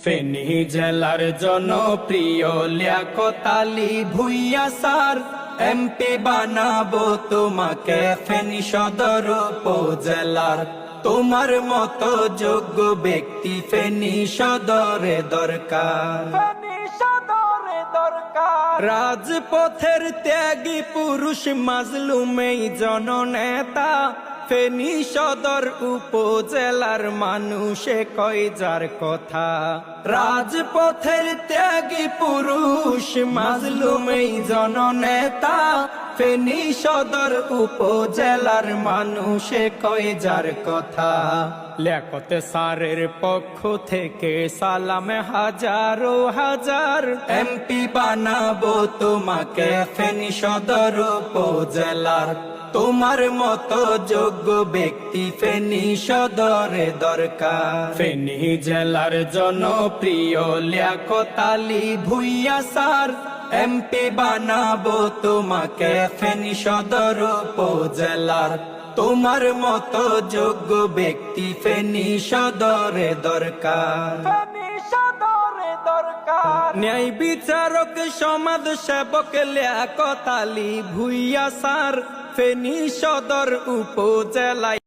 ফেনী জেলার জনপ্রিয় Liaquat Ali Bhuiyan sir, MP বানাবো তোমাকে ফেনী সদর উপজেলার। তোমার মতো যোগ্য ব্যক্তি ফেনী সদরে দরকার। রাজপথের ত্যাগী পুরুষ মাজলুমেই জননেতা, ফেনী সদর উপজেলার মানুষে কয় যার কথা। রাজপথের ত্যাগী পুরুষ মাজলুমেই জননেতা, ফেনী সদর উপজেলার মানুষে কয় যার কথা। লিয়াকত স্যারের পক্ষ থেকে সালাম হাজারো হাজার, এমপি বানাবো তোমাকে ফেনী সদর উপজেলার। তোমার মতো যোগ্য ব্যক্তি ফেনী সদরে দরকার। ফেনী জেলার জনপ্রিয় লিয়াকত আলী ভূঁইয়া স্যার, এমপি বানাবো তোমাকে ফেনী সদর উপজেলার। তোমার মতো যোগ্য ব্যক্তি ফেনী সদরে দরকার। ন্যায় বিচারক সমাজ সেবক লিয়াকত আলী ভূঁইয়া স্যার, ফেনী সদর উপজেলায়